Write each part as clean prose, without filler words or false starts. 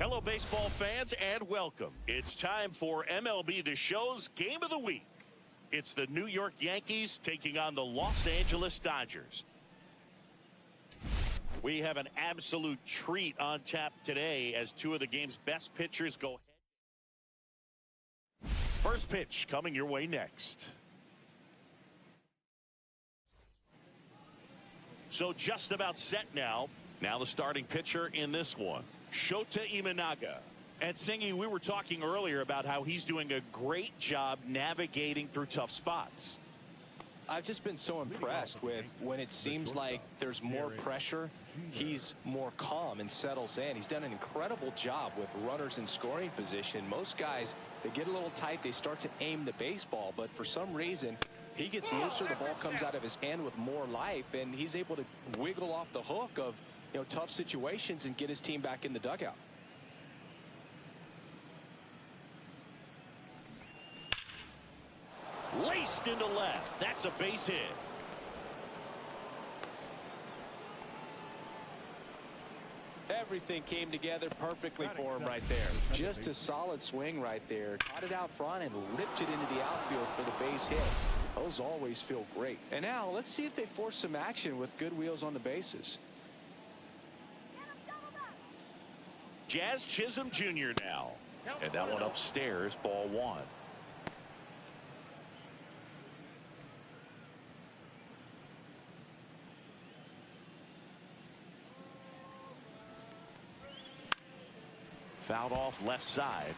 Hello, baseball fans, and welcome. It's time for MLB The Show's Game of the Week. It's the New York Yankees taking on the Los Angeles Dodgers. We have an absolute treat on tap today as two of the game's best pitchers go ahead. First pitch coming your way next. So just about set now. Now the starting pitcher in this one, Shota Imanaga. And Singy, we were talking earlier about how he's doing a great job navigating through tough spots. I've just been so impressed with when it seems like there's more pressure, he's more calm and settles in. He's done an incredible job with runners in scoring position. Most guys, they get a little tight, they start to aim the baseball, but for some reason, he gets looser, the ball comes out of his hand with more life, and he's able to wiggle off the hook of tough situations and get his team back in the dugout. Laced into left. That's a base hit. Everything came together perfectly for him right there. Just a solid swing right there. Caught it out front and ripped it into the outfield for the base hit. Those always feel great. And now let's see if they force some action with good wheels on the bases. Jazz Chisholm Jr. now. And that one upstairs, ball one. Fouled off left side.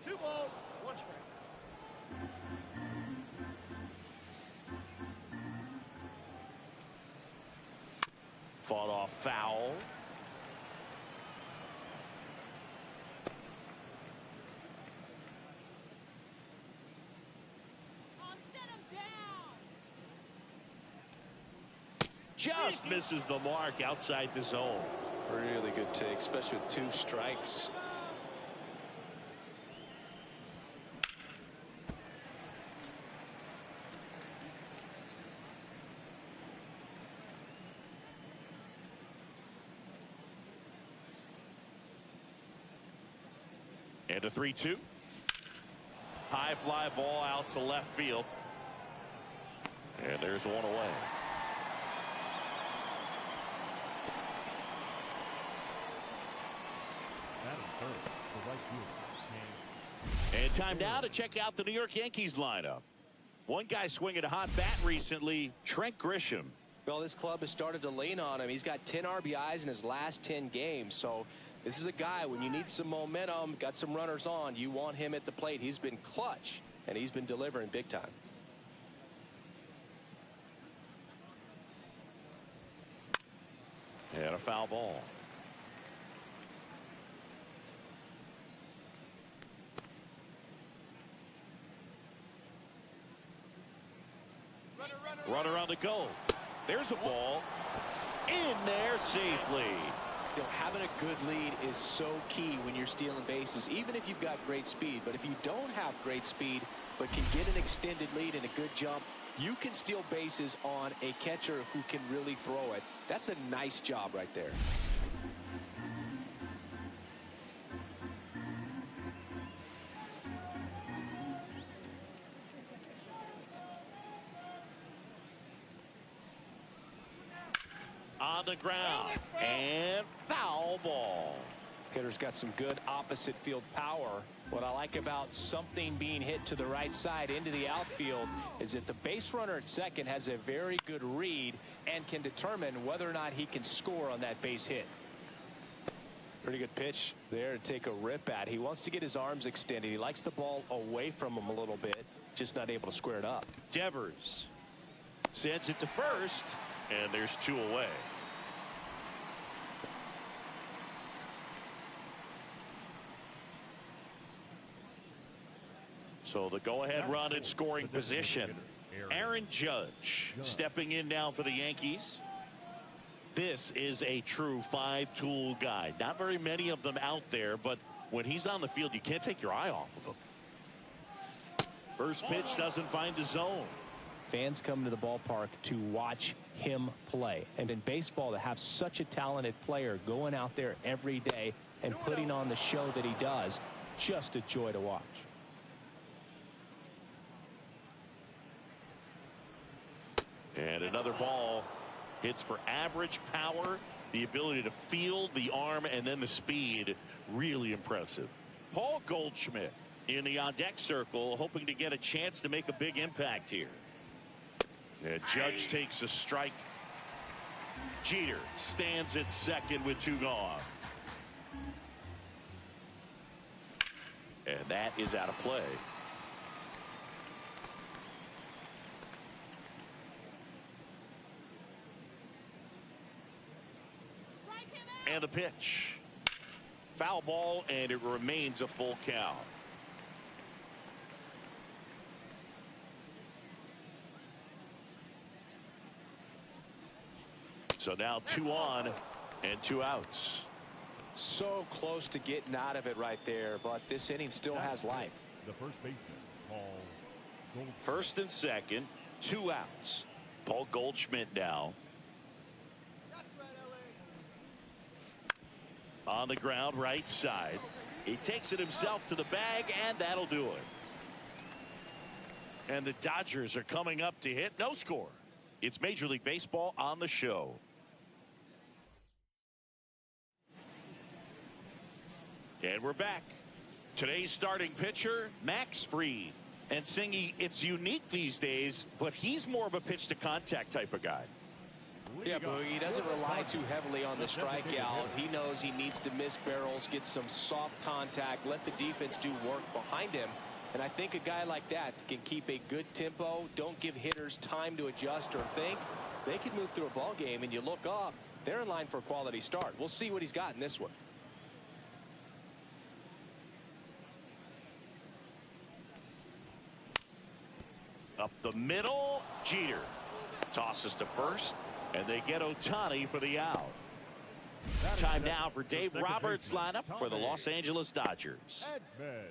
Two balls, one strike. Fought off foul. Just misses the mark outside the zone. Really good take, especially with two strikes. And a 3-2. High fly ball out to left field. And there's one away. And time now to check out the New York Yankees lineup. One guy swinging a hot bat recently, Trent Grisham. Well, this club has started to lean on him. He's got 10 RBIs in his last 10 games. So this is a guy, when you need some momentum, got some runners on, you want him at the plate. He's been clutch, and he's been delivering big time. And a foul ball. Runner on the go. There's a ball in there safely. Having a good lead is so key when you're stealing bases, even if you've got great speed. But if you don't have great speed but can get an extended lead and a good jump, you can steal bases on a catcher who can really throw it. That's a nice job right there. On the ground, and foul ball. Hitter's got some good opposite field power. What I like about something being hit to the right side into the outfield is that the base runner at second has a very good read and can determine whether or not he can score on that base hit. Pretty good pitch there to take a rip at. He wants to get his arms extended. He likes the ball away from him a little bit, just not able to square it up. Devers sends it to first, and there's two away. So the go-ahead run in scoring position. Aaron Judge stepping in now for the Yankees. This is a true five-tool guy. Not very many of them out there, but when he's on the field, you can't take your eye off of him. First pitch doesn't find the zone. Fans come to the ballpark to watch him play. And in baseball, to have such a talented player going out there every day and putting on the show that he does, just a joy to watch. And another ball hits for average power, the ability to field, the arm, and then the speed. Really impressive. Paul Goldschmidt in the on-deck circle, hoping to get a chance to make a big impact here. And Judge takes a strike. Jeter stands at second with 2 gone. And that is out of play. And the pitch. Foul ball, and it remains a full count. So now 2 on and 2 outs. So close to getting out of it right there, but this inning still has life. The first baseman, Paul Goldschmidt. First and second, 2 outs. Paul Goldschmidt now. On the ground, right side. He takes it himself to the bag, and that'll do it. And the Dodgers are coming up to hit. No score. It's Major League Baseball on the show. And we're back. Today's starting pitcher, Max Fried. And Singy, it's unique these days, but he's more of a pitch to contact type of guy. Yeah, Boogie, he doesn't rely too heavily on the strikeout. He knows he needs to miss barrels, get some soft contact, let the defense do work behind him. And I think a guy like that can keep a good tempo, don't give hitters time to adjust or think. They can move through a ball game, and you look up, they're in line for a quality start. We'll see what he's got in this one. Up the middle, Jeter tosses to first, and they get Ohtani for the out. Time now for Dave Roberts' lineup for the Los Angeles Dodgers.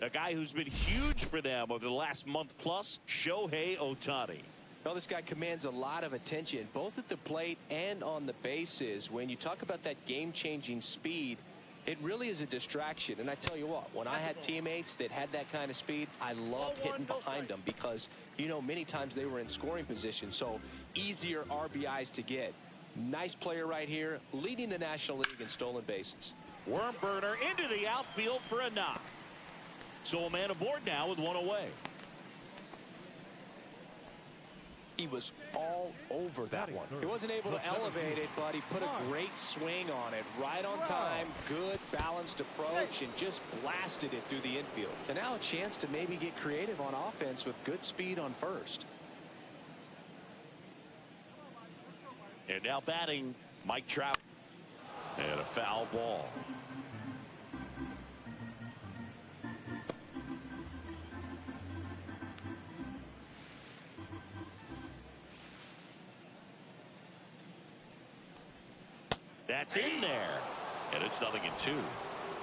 A guy who's been huge for them over the last month plus, Shohei Ohtani. Well, this guy commands a lot of attention, both at the plate and on the bases. When you talk about that game-changing speed, it really is a distraction. And I tell you what, when I had teammates that had that kind of speed, I loved hitting behind them because, you know, many times they were in scoring position, so easier RBIs to get. Nice player right here, leading the National League in stolen bases. Worm burner into the outfield for a knock. So a man aboard now with 1 away. He was all over that one. He wasn't able to elevate it, but he put a great swing on it. Right on time, good balanced approach, and just blasted it through the infield. And now a chance to maybe get creative on offense with good speed on first. And now batting, Mike Trout. And a foul ball. That's in there. And it's 0-2.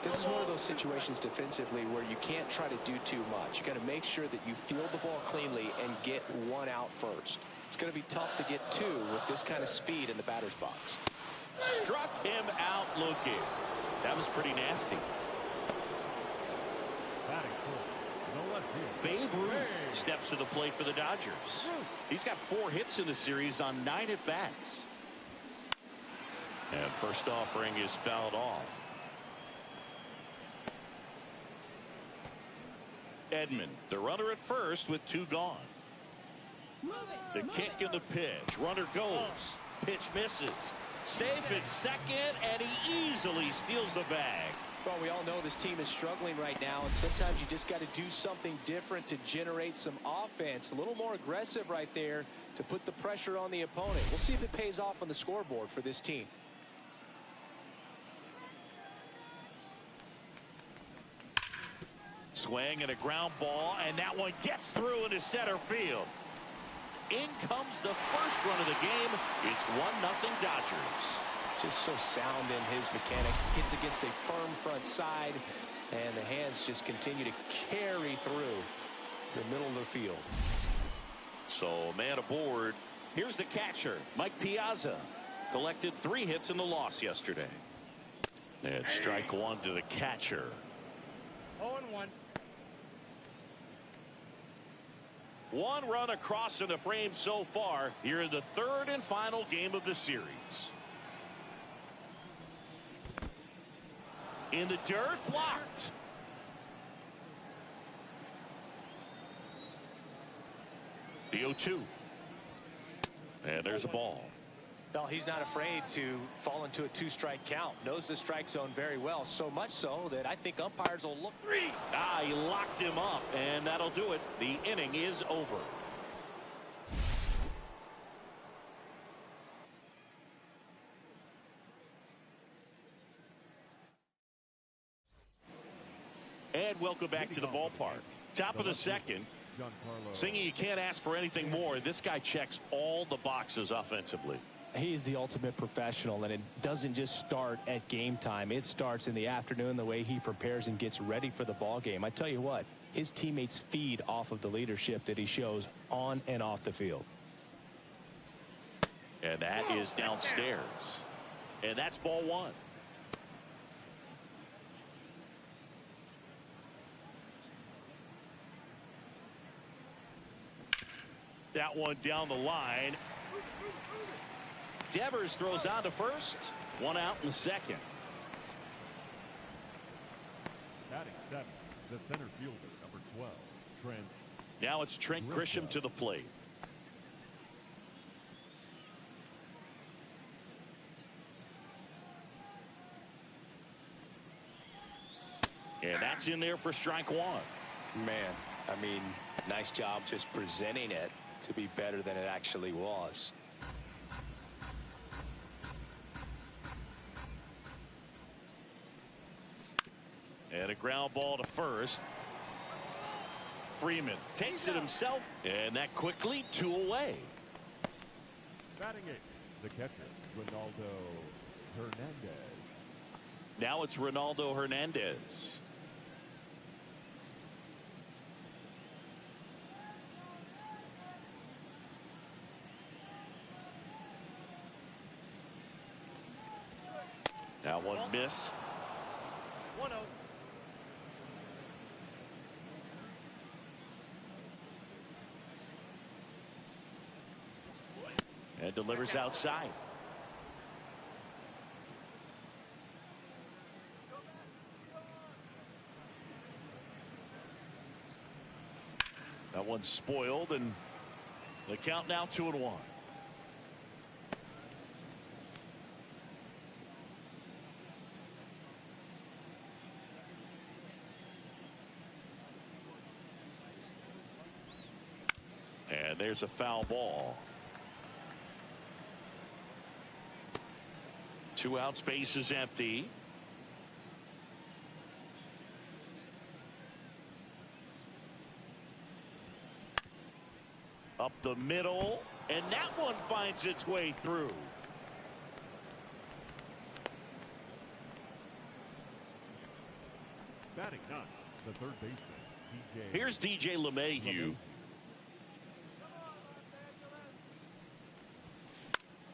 This is one of those situations defensively where you can't try to do too much. You got to make sure that you field the ball cleanly and get 1 out first. It's going to be tough to get 2 with this kind of speed in the batter's box. Struck him out looking. That was pretty nasty. Babe Ruth steps to the plate for the Dodgers. He's got 4 hits in the series on 9 at-bats. And first offering is fouled off. Edman, the runner at first with 2 gone. The kick and the pitch. Runner goes. Pitch misses. Safe at second, and he easily steals the bag. Well, we all know this team is struggling right now, and sometimes you just got to do something different to generate some offense. A little more aggressive right there to put the pressure on the opponent. We'll see if it pays off on the scoreboard for this team. Swing and a ground ball, and that one gets through into center field. In comes the first run of the game. It's 1-0 Dodgers. Just so sound in his mechanics. Hits against a firm front side, and the hands just continue to carry through the middle of the field. So man aboard. Here's the catcher, Mike Piazza. Collected 3 hits in the loss yesterday. And strike one to the catcher. 0-1. 1 run across in the frame so far here in the 3rd and final game of the series. In the dirt, blocked. The 0-2. And there's a ball. No, he's not afraid to fall into a 2-strike count. Knows the strike zone very well, so much so that I think umpires will look. He locked him up, and that'll do it. The inning is over. And welcome back to the ballpark. Top of the 2nd. Singing, you can't ask for anything more. This guy checks all the boxes offensively. He's the ultimate professional, and it doesn't just start at game time. It starts in the afternoon, the way he prepares and gets ready for the ball game. I tell you what, his teammates feed off of the leadership that he shows on and off the field. And that is downstairs. And that's ball 1. That one down the line. Devers throws on to first. 1 out in the 2nd. Batting 7th, the center fielder, number 12, Trent. Now it's Trent Grisham to the plate. And that's in there for strike 1. Man, I mean, nice job just presenting it to be better than it actually was. And a ground ball to first. Freeman takes it himself, and that quickly 2 away. Batting 8th, the catcher, Ronaldo Hernandez. Now it's Ronaldo Hernandez. That one missed. 1-0. And delivers outside. That one's spoiled, and the count now 2-1. And there's a foul ball. 2 out, space is empty. Up the middle, and that one finds its way through. Batting 9th, the third baseman, DJ. Here's DJ LeMahieu.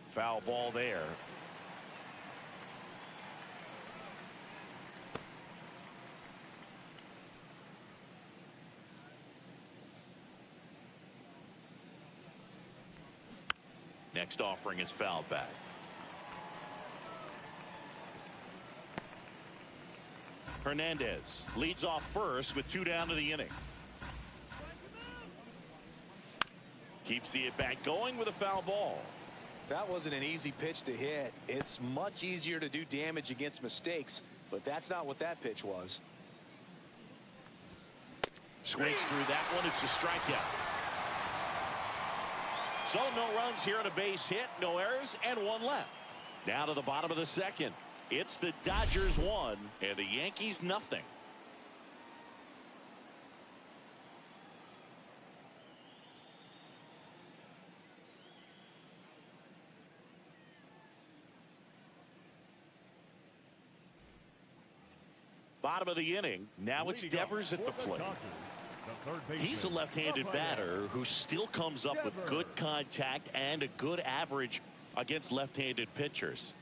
Foul ball there. Next offering is fouled back. Hernandez leads off first with 2 down to the inning. Keeps the at-bat going with a foul ball. That wasn't an easy pitch to hit. It's much easier to do damage against mistakes, but that's not what that pitch was. Swings through that one. It's a strikeout. So no runs here on a base hit, no errors, and 1 left. Down to the bottom of the 2nd. It's the Dodgers 1 and the Yankees nothing. Bottom of the inning. Now it's Devers at the plate. The third baseman. He's a left-handed batter who still comes up with good contact and a good average against left-handed pitchers.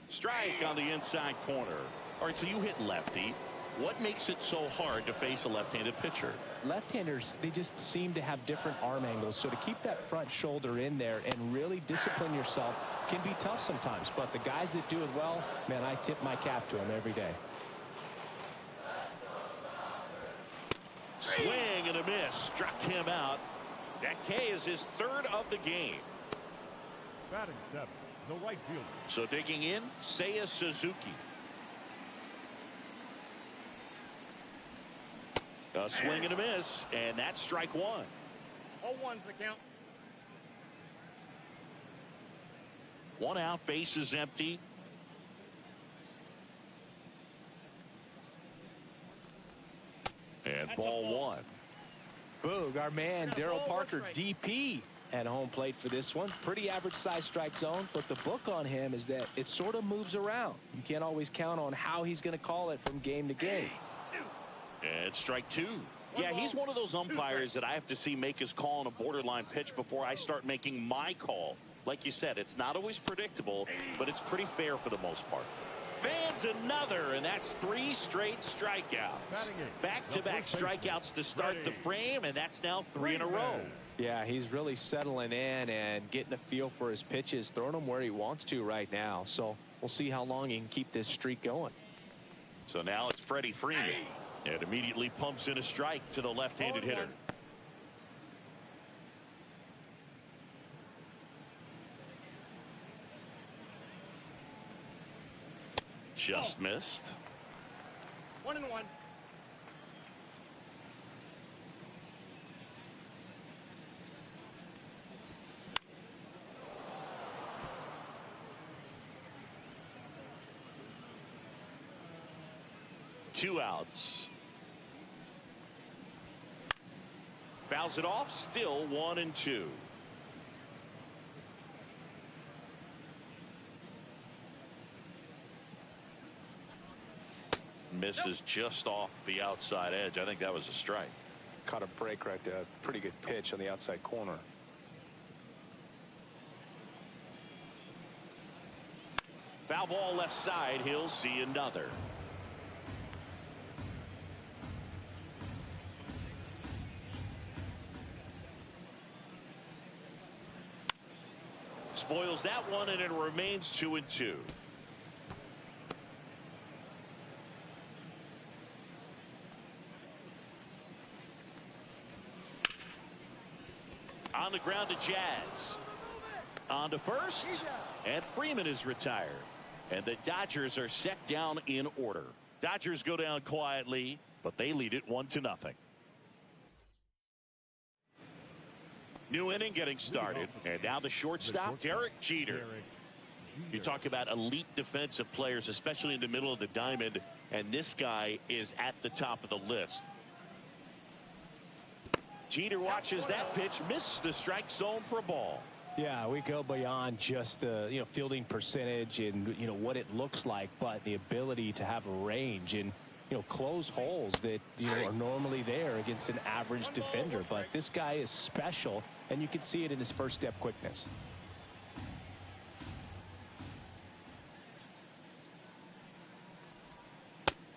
Strike on the inside corner. All right, so you hit lefty. What makes it so hard to face a left-handed pitcher? Left-handers, they just seem to have different arm angles, so to keep that front shoulder in there and really discipline yourself can be tough sometimes. But the guys that do it well, man, I tip my cap to them every day. Swing and a miss. Struck him out. That K is his third of the game. Batting seventh, the right fielder. So digging in, Seiya Suzuki. A swing and a miss, and that's strike one. 0-1's the count. One out, base is empty. And ball one. Boog, our man Darryl ball, Parker, one strike. DP, at home plate for this one. Pretty average size strike zone, but the book on him is that it sort of moves around. You can't always count on how he's going to call it from game to game. And strike two. Yeah, he's one of those umpires that I have to see make his call on a borderline pitch before I start making my call. Like you said, it's not always predictable, but it's pretty fair for the most part. Fans another, and that's 3 straight strikeouts. Back-to-back strikeouts to start the frame, and that's now 3 in a row. Yeah, he's really settling in and getting a feel for his pitches, throwing them where he wants to right now. So we'll see how long he can keep this streak going. So now it's Freddie Freeman. And immediately pumps in a strike to the left-handed hitter. Just missed. 1-1. Two outs. Fouls it off, still 1-2. Misses just off the outside edge. I think that was a strike. Caught a break right there. Pretty good pitch on the outside corner. Foul ball left side. He'll see another. Spoils that one, and it remains 2-2. On the ground to Jazz. On to first, and Freeman is retired. And the Dodgers are set down in order. Dodgers go down quietly, but they lead it 1-0. New inning getting started, and now the shortstop, Derek Jeter. You talk about elite defensive players, especially in the middle of the diamond, and this guy is at the top of the list. Jeter watches that pitch, miss the strike zone for a ball. Yeah, we go beyond just the fielding percentage and what it looks like, but the ability to have range and close holes that are normally there against an average defender. But this guy is special, and you can see it in his first step quickness.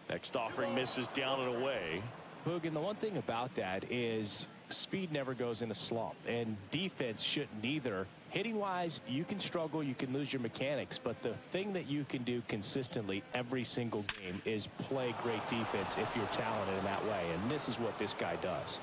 Next offering misses down and away. Boog, and the one thing about that is speed never goes in a slump, and defense shouldn't either. Hitting wise, you can struggle, you can lose your mechanics, but the thing that you can do consistently every single game is play great defense if you're talented in that way, and this is what this guy does.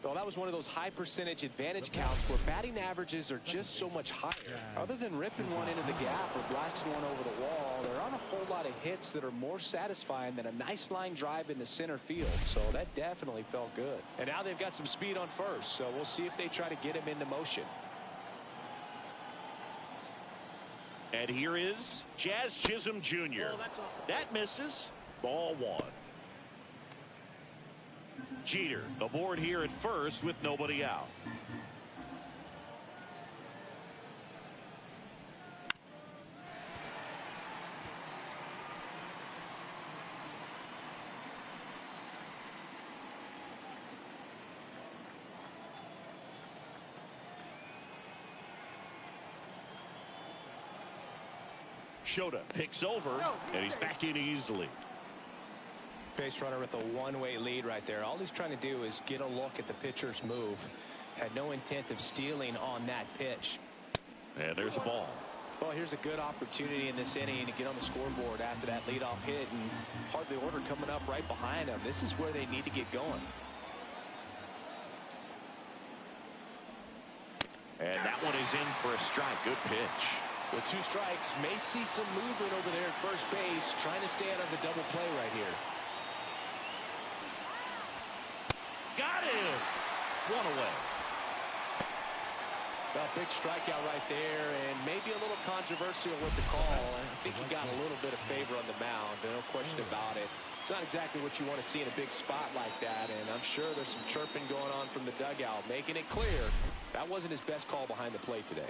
Well, that was one of those high percentage advantage counts where batting averages are just so much higher. Other than ripping one into the gap or blasting one over the wall, there aren't a whole lot of hits that are more satisfying than a nice line drive into center field. So that definitely felt good. And now they've got some speed on first, so we'll see if they try to get him into motion. And here is Jazz Chisholm Jr. That misses. Ball one. Jeter aboard here at first with nobody out. Shota picks over, and he's back in easily. Base runner with a one-way lead right there. All he's trying to do is get a look at the pitcher's move. Had no intent of stealing on that pitch. And there's the ball. Well, here's a good opportunity in this inning to get on the scoreboard after that leadoff hit, and hardly order coming up right behind him. This is where they need to get going. And that one is in for a strike. Good pitch. With 2 strikes, may see some movement over there at first base, trying to stay out of the double play right here. Got him. One away. Well, big strikeout right there, and maybe a little controversial with the call. I think he got a little bit of favor on the mound, no question about it. It's not exactly what you want to see in a big spot like that, and I'm sure there's some chirping going on from the dugout, making it clear that wasn't his best call behind the plate today.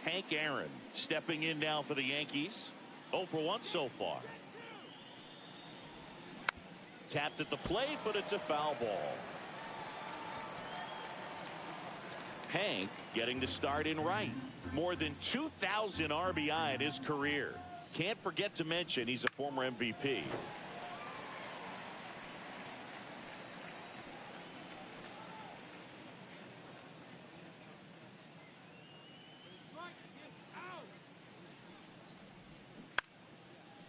Hank Aaron stepping in now for the Yankees. 0 for 1 so far. Tapped at the plate, but it's a foul ball. Hank getting the start in right. More than 2,000 RBI in his career. Can't forget to mention he's a former MVP.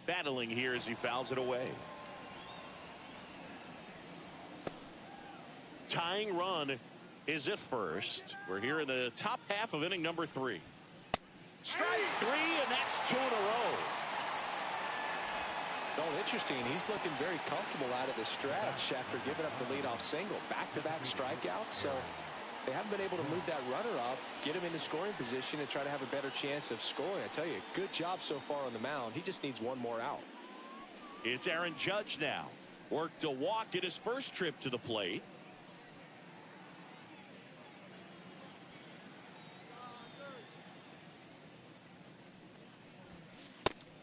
Battling here as he fouls it away. Tying run is at first. We're here in the top half of inning number 3. Strike 3, and that's 2 in a row. Well, interesting. He's looking very comfortable out of the stretch after giving up the leadoff single. Back-to-back strikeouts, so they haven't been able to move that runner up, get him into scoring position, and try to have a better chance of scoring. I tell you, good job so far on the mound. He just needs one more out. It's Aaron Judge now. Worked a walk at his first trip to the plate.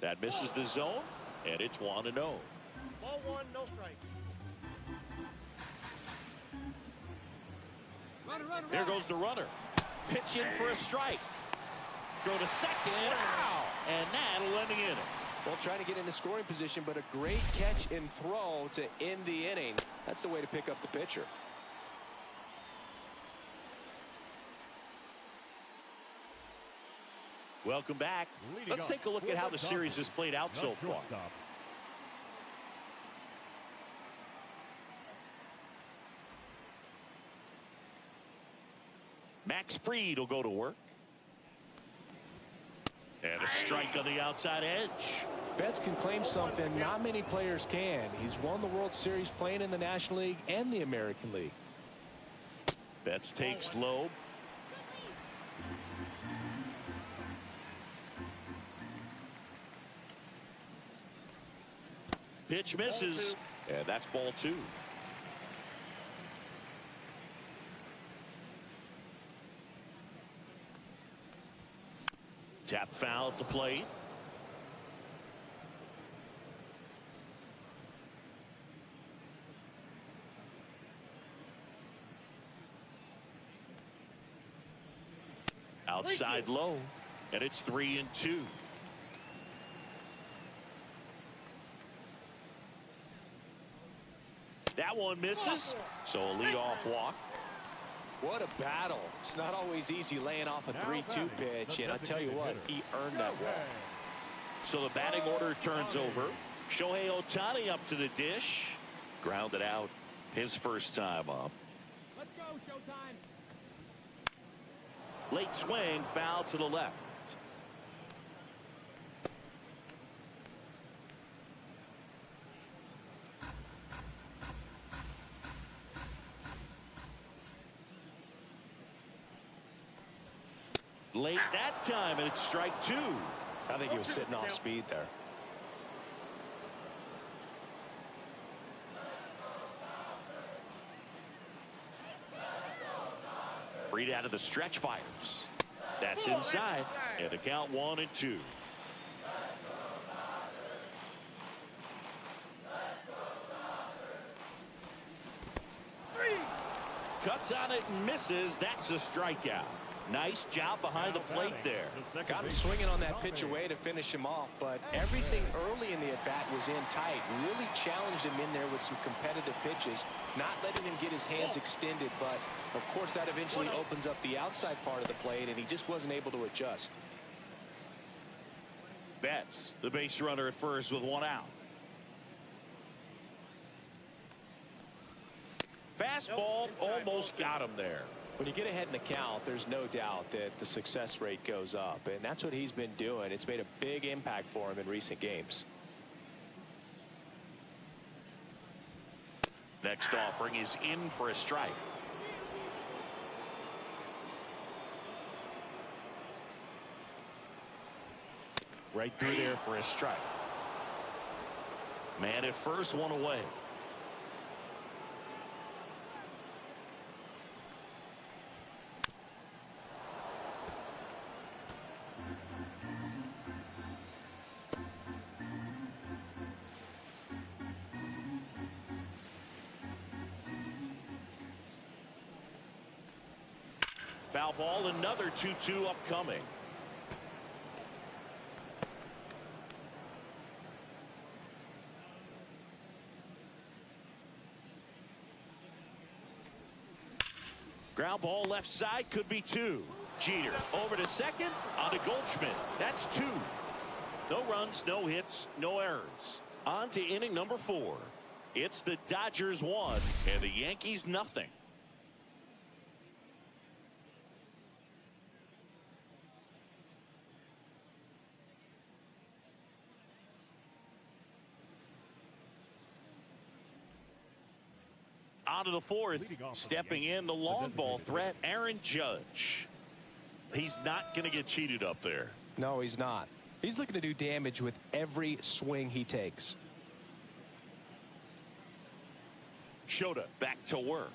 That misses the zone, and it's 1-0. Ball 1, no strike. There goes the runner. Pitch in for a strike. Throw to second. Wow. And that'll end the inning. Well, trying to get into scoring position, but a great catch and throw to end the inning. That's the way to pick up the pitcher. Welcome back. Let's take a look at how the series has played out so far. Max Fried will go to work. And a strike on the outside edge. Betts can claim something not many players can. He's won the World Series playing in the National League and the American League. Betts takes low. Pitch misses, and that's ball 2. Tap foul at the plate. Outside low, and it's 3-2. That one misses, so a leadoff walk. What a battle. It's not always easy laying off a 3-2 pitch, and I tell you what, he earned that walk. So the batting order turns over. Shohei Ohtani up to the dish. Grounded out his first time up. Let's go, Showtime. Late swing, foul to the left. Late that time, and it's strike 2. I think he was sitting off speed there. Fried out of the stretch fires. That's inside, and the count 1-2. Cuts on it and misses. That's a strikeout. Nice job behind the plate there. Got him swinging on that pitch away to finish him off, but everything early in the at-bat was in tight. Really challenged him in there with some competitive pitches, not letting him get his hands extended, but of course that eventually opens up the outside part of the plate, and he just wasn't able to adjust. Betts, the base runner at first with one out. Fastball almost got him there. When you get ahead in the count, there's no doubt that the success rate goes up, and that's what he's been doing. It's made a big impact for him in recent games. Next offering is in for a strike. Right through there for a strike. Man at first, one away. Foul ball, another 2-2 upcoming. Ground ball left side, could be two. Jeter over to second on to Goldschmidt. That's two. No runs, no hits, no errors. On to inning number 4. It's the Dodgers 1 and the Yankees nothing. On to the 4th, stepping in the long ball threat, Aaron Judge. He's not going to get cheated up there. No, he's not. He's looking to do damage with every swing he takes. Shota back to work.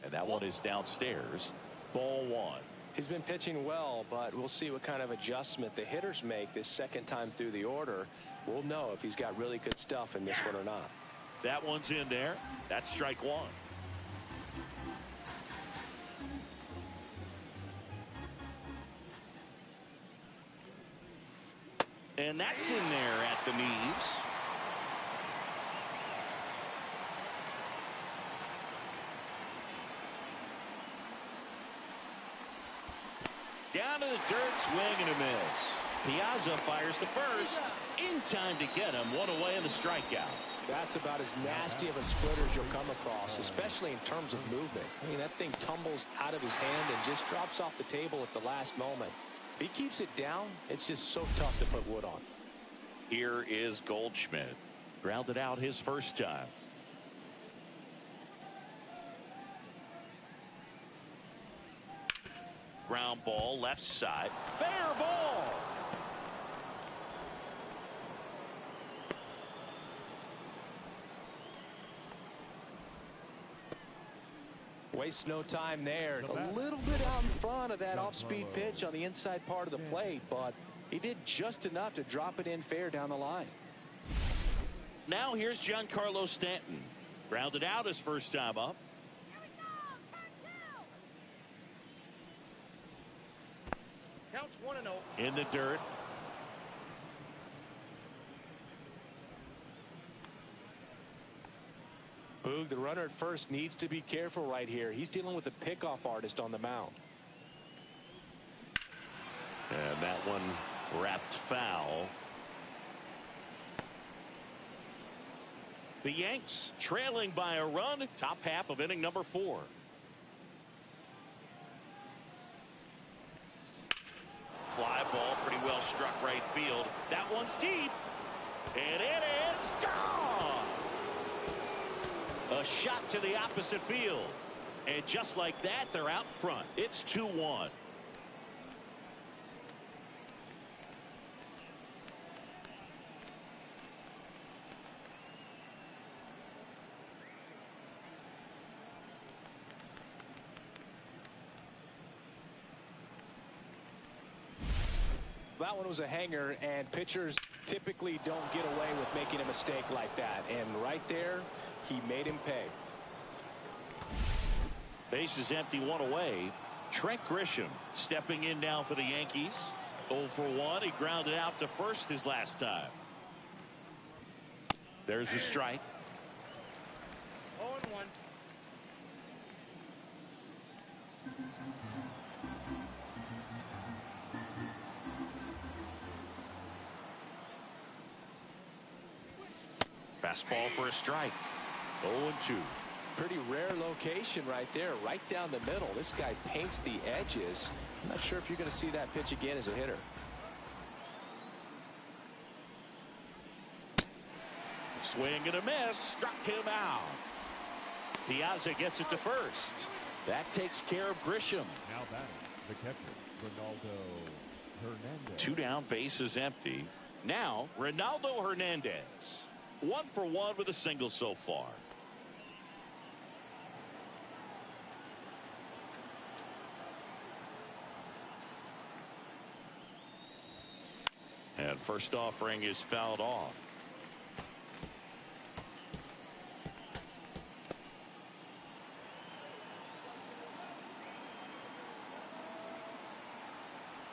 And that one is downstairs. Ball 1. He's been pitching well, but we'll see what kind of adjustment the hitters make this second time through the order. We'll know if he's got really good stuff in this one or not. That one's in there. That's strike 1. And that's in there at the knees. Down to the dirt, swing and a miss. Piazza fires the first. In time to get him. One away in the strikeout. That's about as nasty of a splitter as you'll come across, especially in terms of movement. I mean, that thing tumbles out of his hand and just drops off the table at the last moment. If he keeps it down, it's just so tough to put wood on. Here is Goldschmidt. Grounded out his first time. Ground ball left side. Fair ball. Wastes no time there. A little bit out in front of that off-speed pitch on the inside part of the plate, but he did just enough to drop it in fair down the line. Now here's Giancarlo Stanton. Grounded out his first time up. Counts 1-0. In the dirt. Boog, the runner at first, needs to be careful right here. He's dealing with a pickoff artist on the mound. And that one wrapped foul. The Yanks trailing by a run, top half of inning number 4. Fly ball, pretty well struck right field. That one's deep. And it is gone. A shot to the opposite field. And just like that, they're out front. It's 2-1. That one was a hanger, and pitchers typically don't get away with making a mistake like that. And right there, he made him pay. Base is empty, one away. Trent Grisham stepping in now for the Yankees. 0 for 1. He grounded out to first his last time. There's a strike. 0-1. Fastball for a strike. 0-2. Pretty rare location right there, right down the middle. This guy paints the edges. I'm not sure if you're going to see that pitch again as a hitter. Swing and a miss. Struck him out. Piazza gets it to first. That takes care of Grisham. Now batting, the catcher, Ronaldo Hernandez. 2 down, bases empty. Now, Ronaldo Hernandez. 1 for 1 with a single so far. And first offering is fouled off.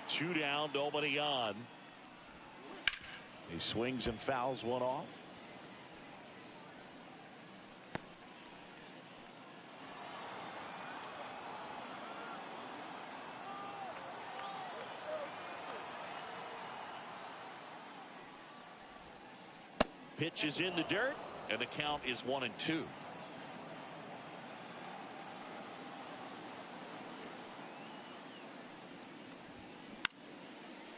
Two down, nobody on. He swings and fouls one off. Pitch is in the dirt, and the count is 1-2.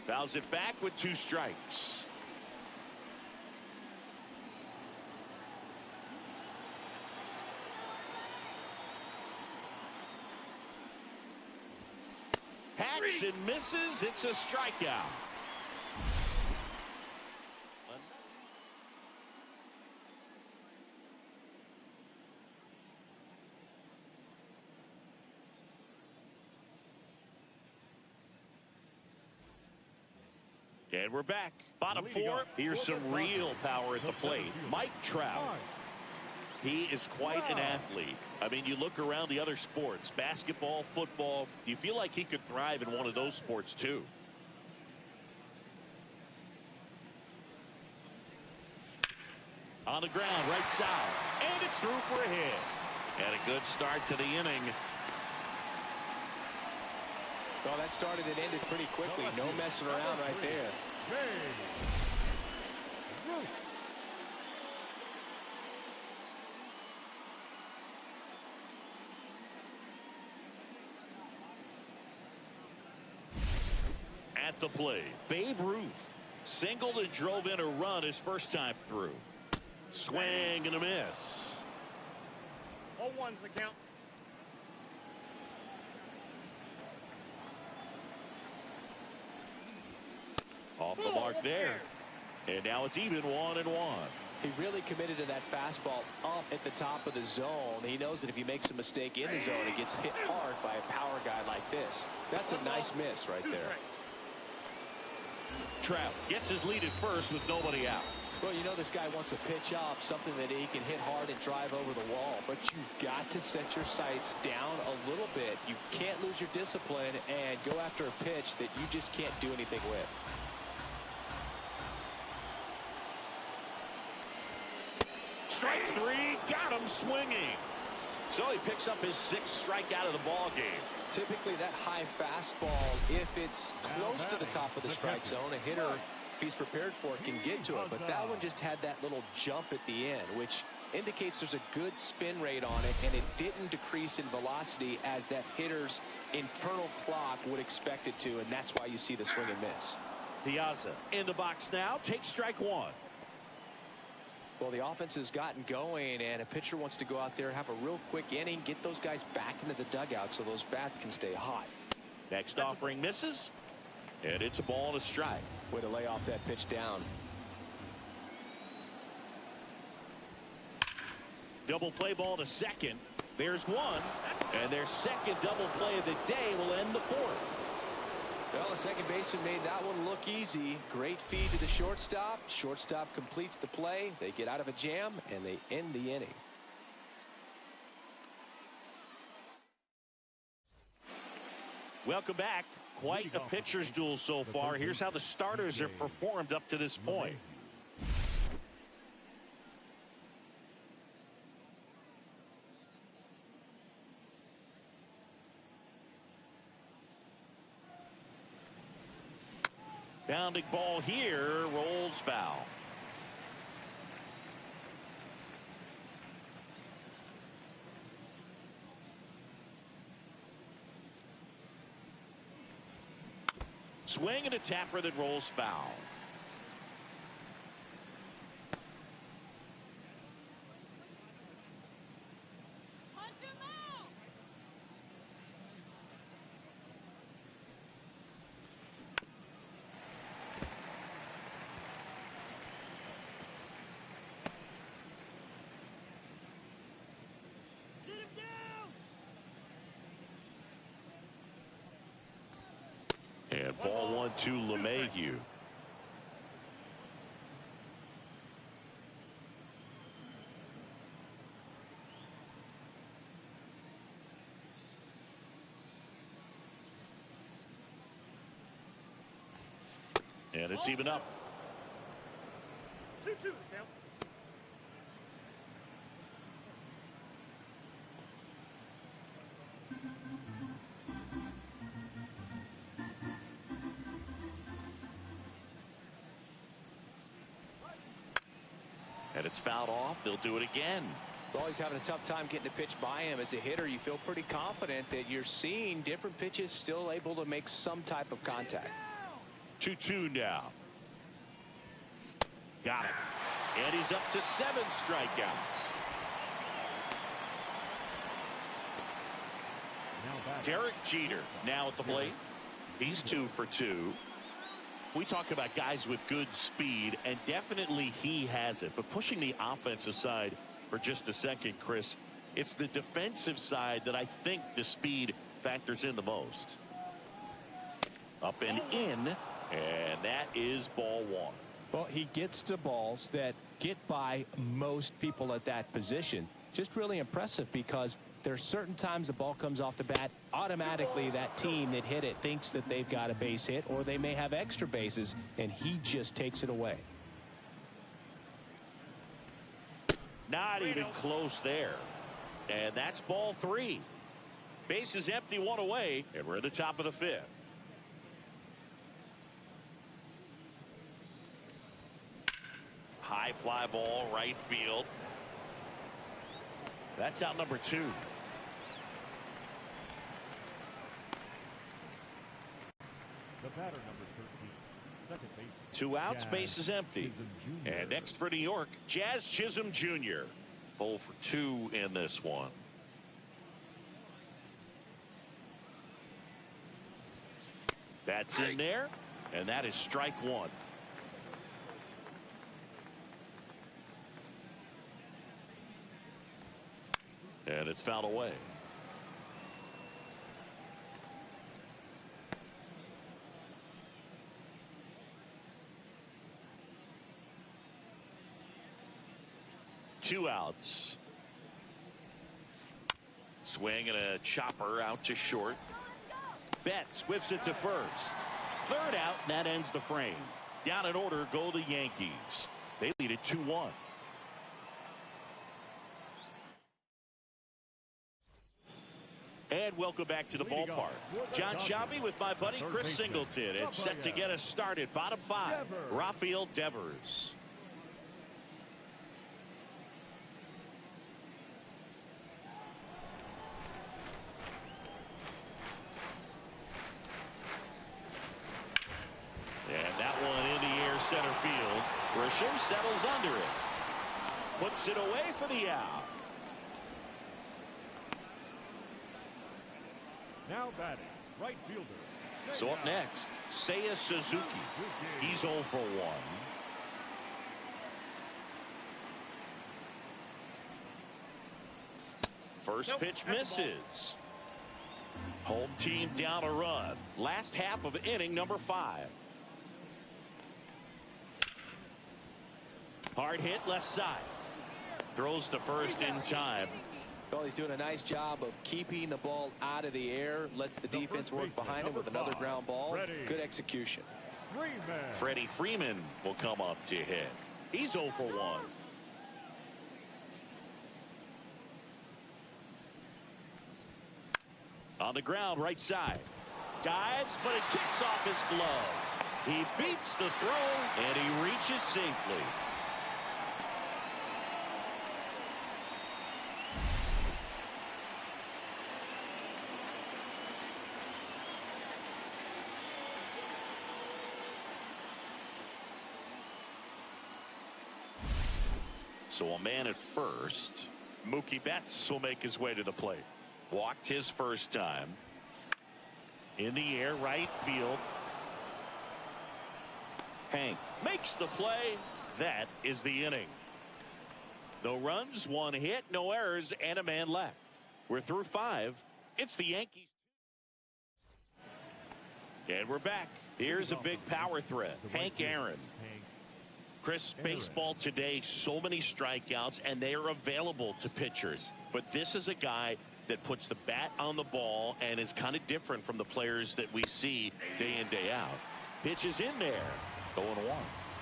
Fouls it back with 2 strikes. Hacks and misses. It's a strikeout. And we're back. Bottom 4. Here's some real power at the plate. Mike Trout. He is quite an athlete. I mean, you look around the other sports, basketball, football, you feel like he could thrive in one of those sports too. On the ground, right side. And it's through for a hit. And a good start to the inning. Well, that started and ended pretty quickly. No messing around right there. At the plate, Babe Ruth singled and drove in a run his first time through. Swing and a miss. 0-1's the count. Off the mark there. And now it's even 1-1. He really committed to that fastball up at the top of the zone. He knows that if he makes a mistake in the zone, he gets hit hard by a power guy like this. That's a nice miss right there. Trout gets his lead at first with nobody out. Well, you know this guy wants a pitch up, something that he can hit hard and drive over the wall. But you've got to set your sights down a little bit. You can't lose your discipline and go after a pitch that you just can't do anything with. Strike 3, got him swinging. So he picks up his 6th strikeout of the ball game. Typically that high fastball, if it's close to the top of the strike zone, a hitter, if he's prepared for it, can get to it. But that one just had that little jump at the end, which indicates there's a good spin rate on it, and it didn't decrease in velocity as that hitter's internal clock would expect it to, and that's why you see the swing and miss. Piazza in the box now, takes strike 1. Well, the offense has gotten going, and a pitcher wants to go out there, have a real quick inning, get those guys back into the dugout so those bats can stay hot. Next offering misses, and it's a ball and a strike. Way to lay off that pitch down. Double play ball to second. There's one, and their second double play of the day will end the 4th. Well, the second baseman made that one look easy. Great feed to the shortstop. Shortstop completes the play. They get out of a jam, and they end the inning. Welcome back. Quite a pitcher's duel so far. Here's how the starters have performed up to this point. Bounding ball here, rolls foul. Swing and a tapper that rolls foul. And ball 1 to LeMahieu. And it's even up. 2-2 count. And it's fouled off. They'll do it again. Always having a tough time getting a pitch by him. As a hitter, you feel pretty confident that you're seeing different pitches still able to make some type of contact. 2-2 now. Got it. And he's up to 7 strikeouts. Derek Jeter now at the plate. He's 2 for 2. We talk about guys with good speed, and definitely he has it. But pushing the offense aside for just a second, Chris, it's the defensive side that I think the speed factors in the most. Up and in, and that is ball 1. Well, he gets to balls that get by most people at that position. Just really impressive because there's certain times the ball comes off the bat, automatically that team that hit it thinks that they've got a base hit, or they may have extra bases, and he just takes it away. Not even close there. And that's ball 3. Bases empty, 1 away, and we're at the top of the 5th. High fly ball, right field. That's out number 2. The batter, number 13, second base. 2 outs, base is empty. And next for New York, Jazz Chisholm Jr. 0 for 2 in this one. That's in there, and that is strike 1. And it's fouled away. Two outs. Swing and a chopper out to short. Betts whips it to first. Third out, and that ends the frame. Down in order go the Yankees. They lead it 2-1. And welcome back to the ballpark. John Shabby with my buddy Chris Singleton. It's set to get us started. Bottom 5, Rafael Devers. And that one in the air center field. Grisham settles under it. Puts it away for the out. Now batting, right fielder. So up next, Seiya Suzuki. He's 0 for 1. First pitch misses. Home team down a run. Last half of inning number 5. Hard hit left side. Throws to first in time. Well, he's doing a nice job of keeping the ball out of the air, lets the defense work behind him with another ground ball. Good execution. Freddie Freeman will come up to hit. He's 0 for 1. On the ground, right side. Dives, but it kicks off his glove. He beats the throw, and he reaches safely. So a man at first. Mookie Betts will make his way to the plate. Walked his first time. In the air, right field. Hank makes the play. That is the inning. No runs, 1 hit, no errors, and a man left. We're through 5. It's the Yankees. And we're back. Here's a big power threat. Hank Aaron. Chris, baseball today, so many strikeouts, and they are available to pitchers. But this is a guy that puts the bat on the ball and is kind of different from the players that we see day in, day out. Pitch is in there. 0-1.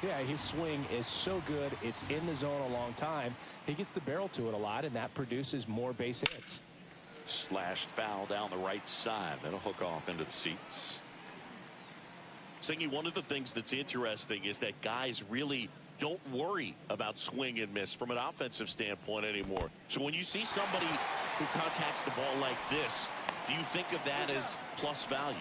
Yeah, his swing is so good. It's in the zone a long time. He gets the barrel to it a lot, and that produces more base hits. Slashed foul down the right side. That'll hook off into the seats. Singy, one of the things that's interesting is that guys really don't worry about swing and miss from an offensive standpoint anymore. So when you see somebody who contacts the ball like this, do you think of that as plus value?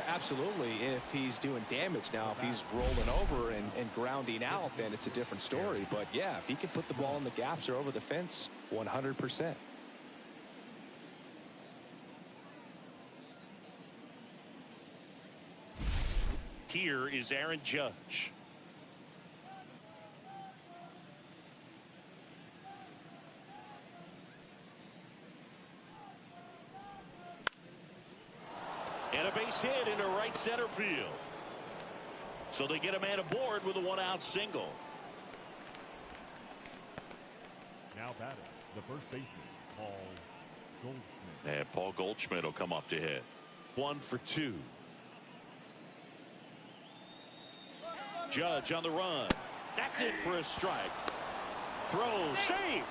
Absolutely. If he's doing damage now, if he's rolling over and grounding out, then it's a different story. But yeah, if he can put the ball in the gaps or over the fence, 100%. Here is Aaron Judge. And a base hit into right center field. So they get a man aboard with a 1-out single. Now batting, the first baseman, Paul Goldschmidt. And Paul Goldschmidt will come up to hit. 1 for 2. Judge on the run. That's it for a strike. Throw safe.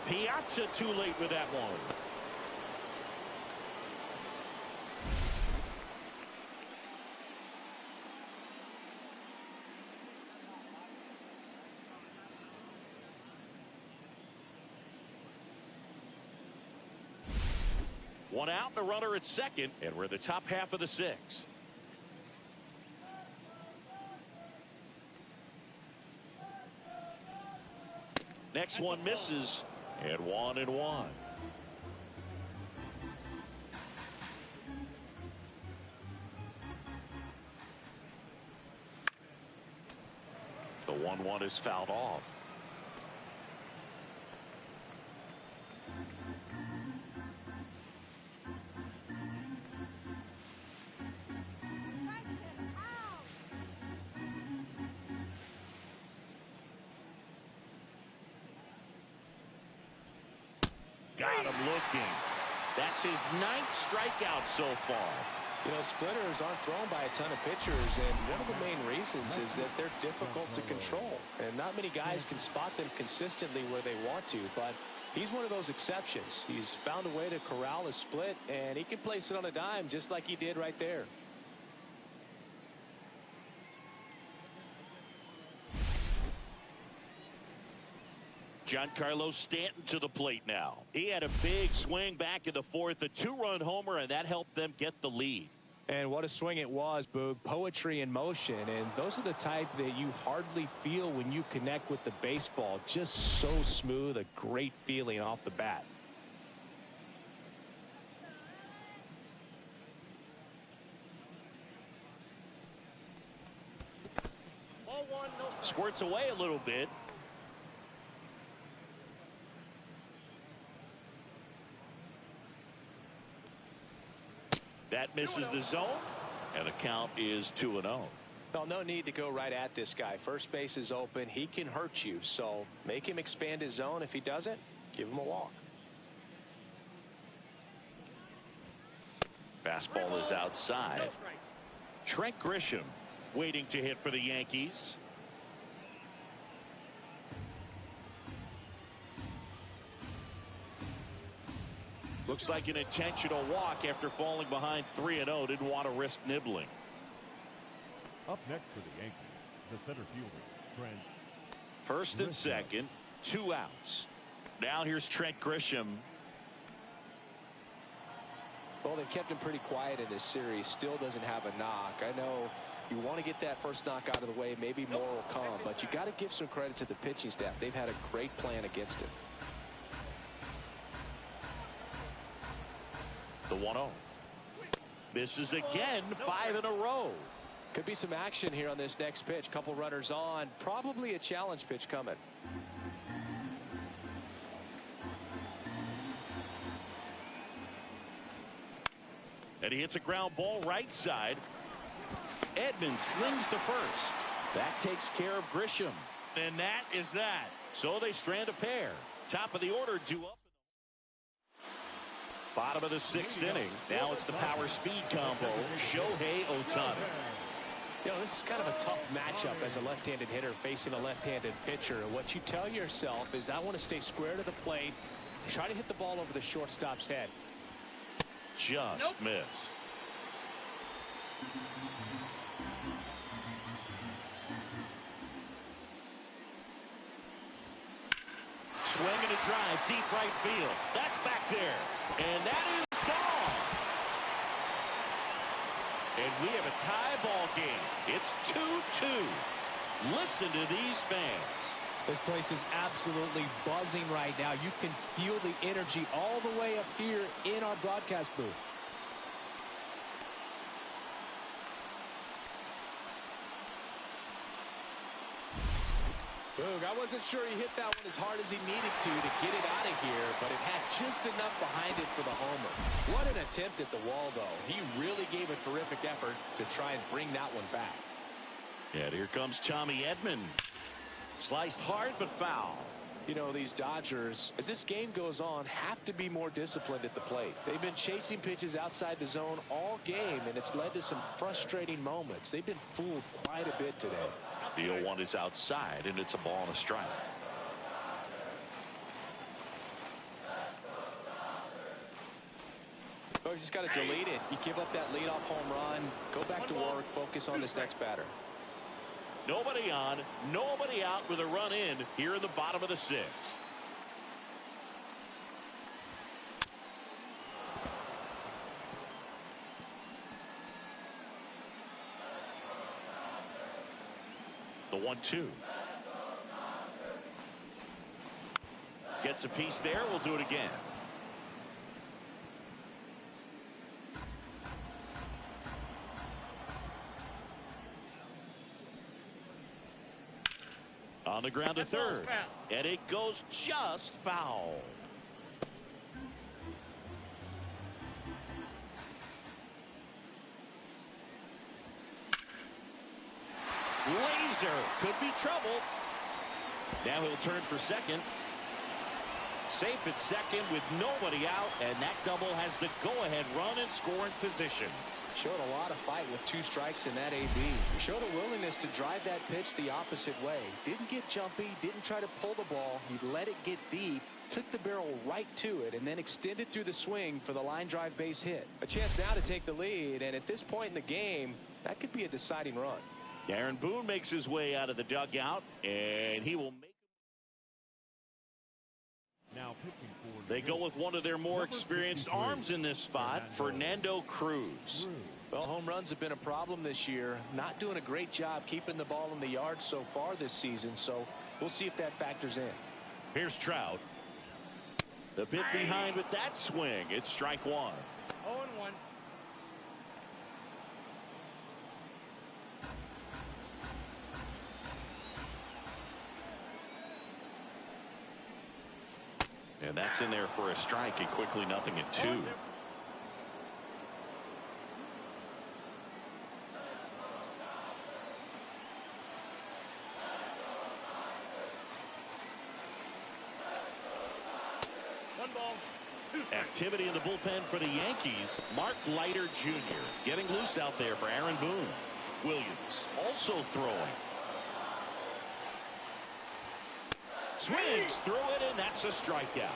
Piazza too late with that one. One out and a runner at second, and we're in the top half of the 6th. Next one misses, and 1-1. The 1-1 is fouled off. Got him looking. That's his 9th strikeout so far. You know, splitters aren't thrown by a ton of pitchers, and one of the main reasons is that they're difficult to control. And not many guys can spot them consistently where they want to, but he's one of those exceptions. He's found a way to corral a split, and he can place it on a dime just like he did right there. Giancarlo Stanton to the plate now. He had a big swing back in the 4th, a 2-run homer, and that helped them get the lead. And what a swing it was, Boog. Poetry in motion, and those are the type that you hardly feel when you connect with the baseball. Just so smooth, a great feeling off the bat. Ball 1, no strike. Squirts away a little bit. That misses the zone, and the count is 2-0. Well, no need to go right at this guy. First base is open. He can hurt you, so make him expand his zone. If he doesn't, give him a walk. Fastball is outside. Trent Grisham waiting to hit for the Yankees. Looks like an intentional walk after falling behind 3-0. Didn't want to risk nibbling. Up next for the Yankees, the center fielder, Trent. First and second, 2 outs. Now here's Trent Grisham. Well, they kept him pretty quiet in this series. Still doesn't have a knock. I know you want to get that first knock out of the way. Maybe more will come, but you got to give some credit to the pitching staff. They've had a great plan against him. The 1-0. Misses again, 5 in a row. Could be some action here on this next pitch. Couple runners on. Probably a challenge pitch coming. And he hits a ground ball right side. Edman slings the first. That takes care of Grisham. And that is that. So they strand a pair. Top of the order due up. Bottom of the 6th inning. Now it's the power speed combo. Shohei Ohtani. You know, this is kind of a tough matchup as a left-handed hitter facing a left-handed pitcher. What you tell yourself is I want to stay square to the plate. Try to hit the ball over the shortstop's head. Just missed. Swing and a drive, deep right field. That's back there. And that is gone. And we have a tie ball game. It's 2-2. Listen to these fans. This place is absolutely buzzing right now. You can feel the energy all the way up here in our broadcast booth. Boog, I wasn't sure he hit that one as hard as he needed to get it out of here, but it had just enough behind it for the homer. What an attempt at the wall, though. He really gave a terrific effort to try and bring that one back. And here comes Tommy Edman. Sliced hard but foul. You know, these Dodgers, as this game goes on, have to be more disciplined at the plate. They've been chasing pitches outside the zone all game, and it's led to some frustrating moments. They've been fooled quite a bit today. The 0-1 is outside, and it's a ball and a strike. Oh, you just got to delete it. You give up that leadoff home run, go back to work, focus on this next batter. Nobody on, nobody out with a run in here in the bottom of the 6th. The 1-2. Gets a piece there. We'll do it again. On the ground to third. And it goes just foul. Laser could be trouble. Now he'll turn for second. Safe at second with nobody out, and that double has the go-ahead run and scoring position. Showed a lot of fight with 2 strikes in that AB. He showed a willingness to drive that pitch the opposite way. Didn't get jumpy, didn't try to pull the ball. He let it get deep, took the barrel right to it, and then extended through the swing for the line drive base hit. A chance now to take the lead, and at this point in the game, that could be a deciding run. Aaron Boone makes his way out of the dugout, and he will make. Now pitching for They go with one of their more experienced arms in this spot, Fernando Cruz. Well, home runs have been a problem this year. Not doing a great job keeping the ball in the yard so far this season, so we'll see if that factors in. Here's Trout. The bit behind with that swing. It's strike 1. 0-1. And that's in there for a strike, and quickly 0-2. Activity in the bullpen for the Yankees. Mark Leiter Jr. getting loose out there for Aaron Boone. Williams also throwing. Swings through it, and that's a strikeout.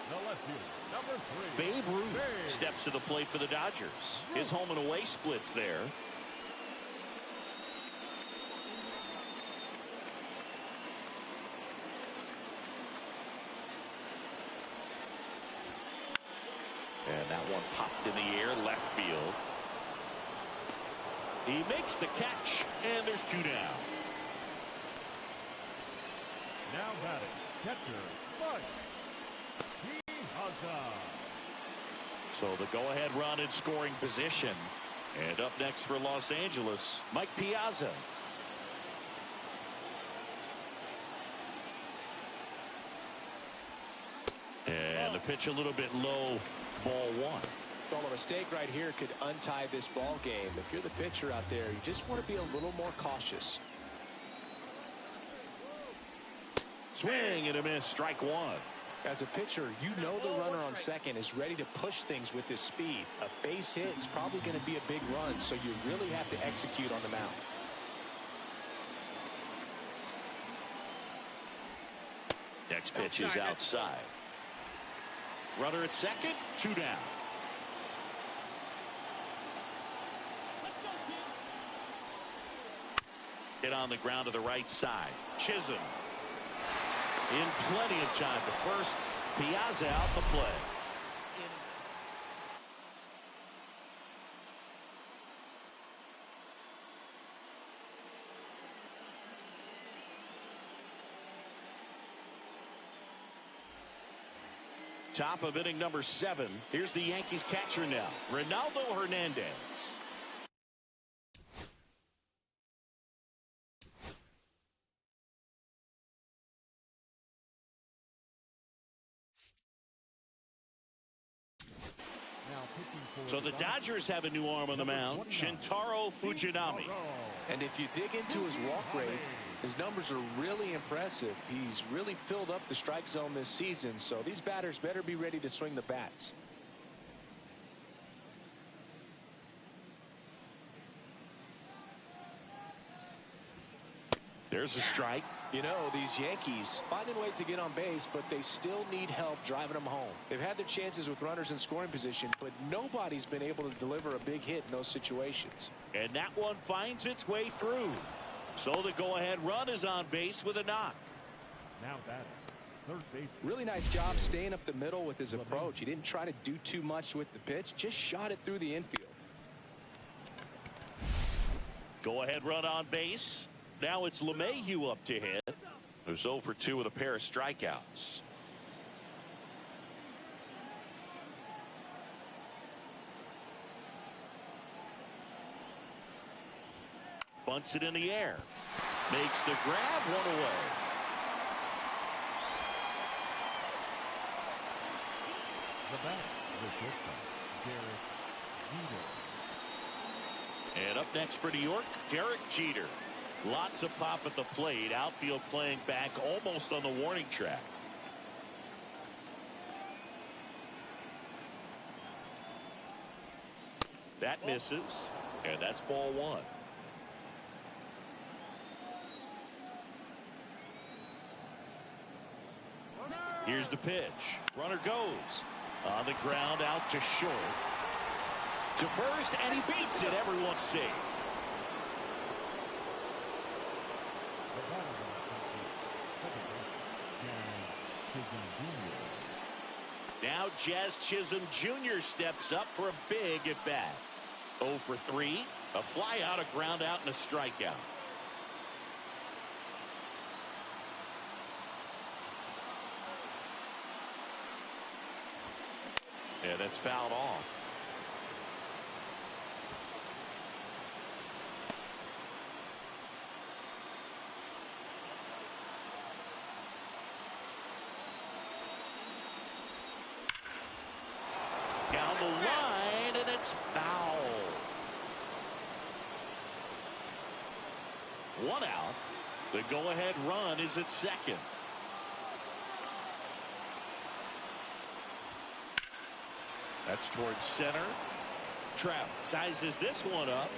The left fielder, number 3. Babe Ruth steps to the plate for the Dodgers. His home and away splits there. And that one popped in the air, left field. He makes the catch, and there's 2 down. Now batting, catcher, Mike. So the go-ahead run in scoring position. And up next for Los Angeles, Mike Piazza. And the pitch a little bit low, ball 1. Well, a mistake right here could untie this ball game. If you're the pitcher out there, you just want to be a little more cautious. Swing and a miss, strike 1. As a pitcher, you know the runner on second is ready to push things with his speed. A base hit is probably going to be a big run, so you really have to execute on the mound. Next pitch is outside. Runner at second, 2 down. Hit on the ground to the right side. Chisholm in plenty of time to first. Piazza out the play. Top of inning number 7. Here's the Yankees catcher now, Ronaldo Hernandez. So the Dodgers have a new arm on the mound, Shintaro Fujinami. And if you dig into his walk rate, his numbers are really impressive. He's really filled up the strike zone this season, so these batters better be ready to swing the bats. There's a strike. You know, these Yankees finding ways to get on base, but they still need help driving them home. They've had their chances with runners in scoring position, but nobody's been able to deliver a big hit in those situations. And that one finds its way through. So the go-ahead run is on base with a knock. Now batting, third base. Really nice job staying up the middle with his approach. He didn't try to do too much with the pitch, just shot it through the infield. Go-ahead run on base. Now it's LeMahieu up to hit. Who's 0 for 2 with a pair of strikeouts. Bunts it in the air. Makes the grab, 1 away. The bat, the pitcher, Derek Jeter. And up next for New York, Derek Jeter. Lots of pop at the plate. Outfield playing back almost on the warning track. That misses, and that's ball 1. Here's the pitch. Runner goes on the ground out to short. To first, and he beats it. Everyone's safe. Now Jazz Chisholm Jr. steps up for a big at bat. 0 for 3, a fly out, a ground out, and a strikeout. Yeah, that's fouled off. Down the line, and it's foul. 1 out. The go-ahead run is at second. That's towards center. Trout sizes this one up.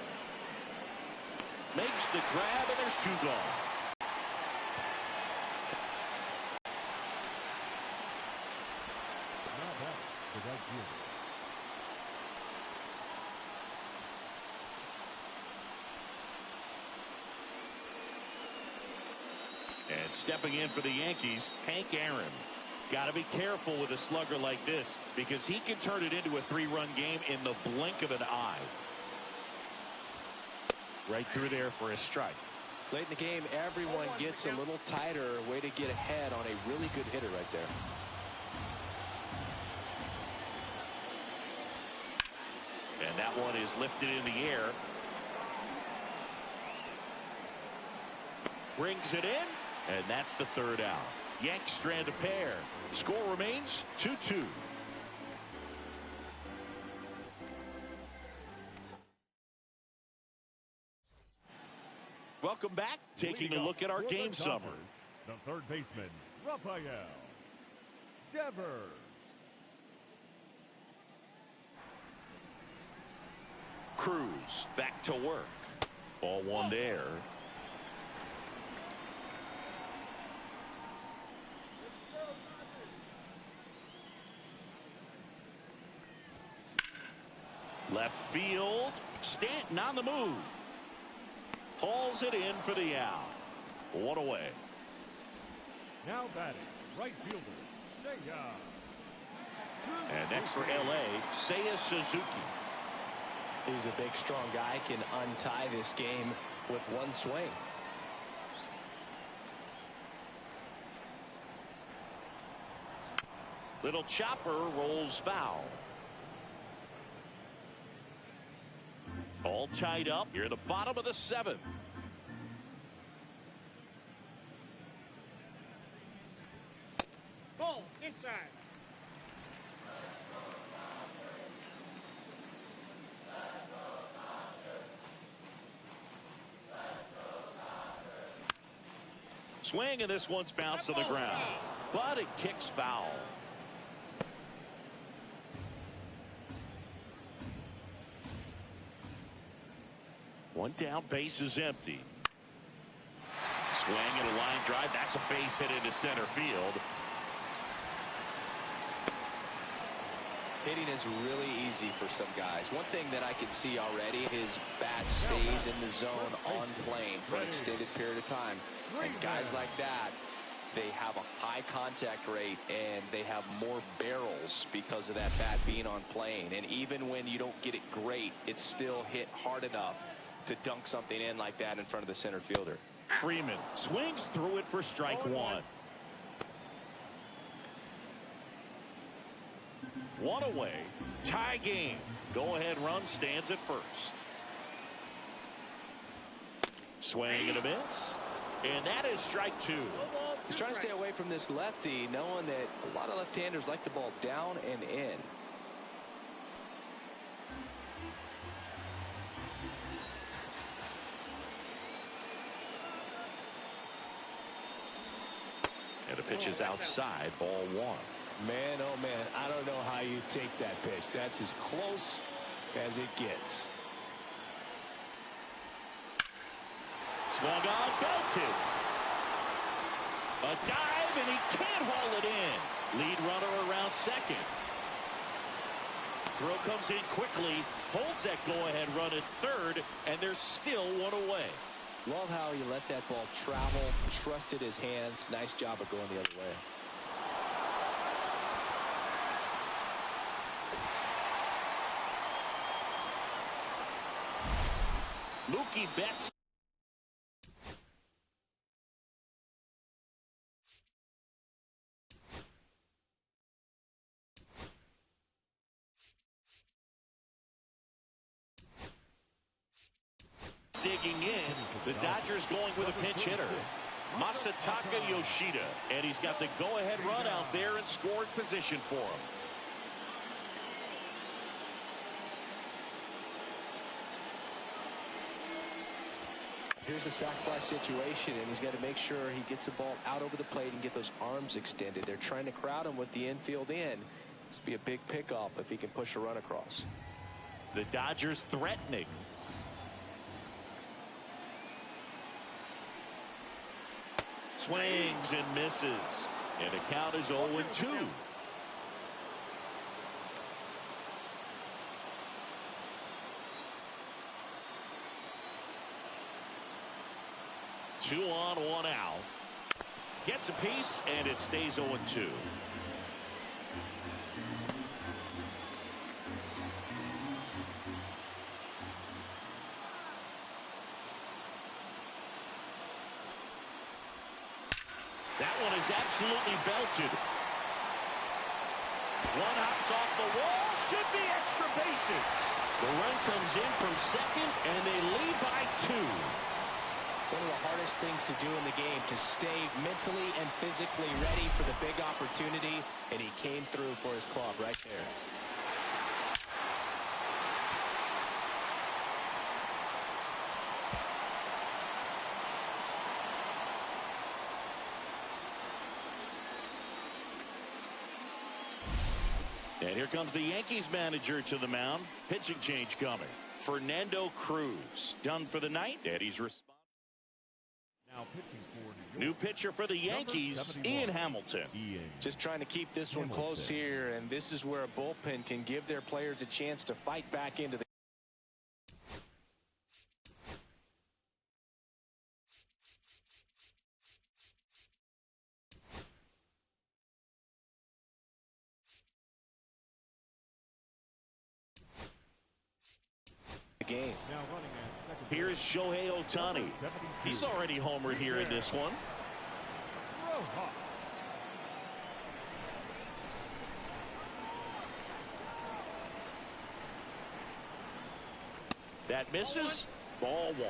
Makes the grab, and there's two gone. Now back to right field. And stepping in for the Yankees, Hank Aaron. Got to be careful with a slugger like this because he can turn it into a three-run game in the blink of an eye. Right through there for a strike. Late in the game, everyone gets a little tighter. Way to get ahead on a really good hitter right there. And that one is lifted in the air. Brings it in, and that's the third out. Yanks strand a pair. Score remains 2-2. Welcome back. Taking a look at our game summary. The third baseman, Rafael Devers. Cruz back to work. Ball one there. Left field. Stanton on the move. Hauls it in for the out. One away. Now batting, right fielder, Seiya. And next for LA, Seiya Suzuki. He's a big, strong guy. Can untie this game with one swing. Little chopper rolls foul. All tied up here at the bottom of the seventh. Ball inside. Swing, and this one's bounced to the ground, but it kicks foul. One down, base is empty. Swing and a line drive. That's a base hit into center field. Hitting is really easy for some guys. One thing that I can see already, his bat stays in the zone on plane for an extended period of time. And guys like that, they have a high contact rate and they have more barrels because of that bat being on plane. And even when you don't get it great, it's still hit hard enough to dunk something in like that in front of the center fielder. Freeman swings through it for strike one. One away. Tie game. Go ahead run stands at first. Swing and a miss. And that is strike two. He's trying to stay away from this lefty, knowing that a lot of left-handers like the ball down and in. And the pitch is outside, ball one. Man, oh man, I don't know how you take that pitch. That's as close as it gets. Swung on, belted. A dive, and he can't haul it in. Lead runner around second. Throw comes in quickly, holds that go-ahead run at third, and there's still one away. Love how he let that ball travel, trusted his hands. Nice job of going the other way. Mookie Betts. Digging in, the Dodgers going with a pinch hitter, Masataka Yoshida, and he's got the go-ahead run out there in scoring position for him. Here's a sac fly situation, and he's got to make sure he gets the ball out over the plate and get those arms extended. They're trying to crowd him with the infield in, This will be a big pickup if he can push a run across. The Dodgers threatening. Swings and misses. And the count is 0-2. Two on, one out. Gets a piece, and it stays 0-2. That one is absolutely belted. One hops off the wall. Should be extra bases. The run comes in from second, and they lead by 2. One of the hardest things to do in the game, to stay mentally and physically ready for the big opportunity, and he came through for his club right there. And here comes the Yankees manager to the mound. Pitching change coming. Fernando Cruz done for the night. Eddie's response. Now pitching for New pitcher for the Yankees, Ian Hamilton. Just trying to keep this one close here, and this is where a bullpen can give their players a chance to fight back into the game. Here's Shohei Ohtani. He's already homered here in this one. That misses. Ball 1.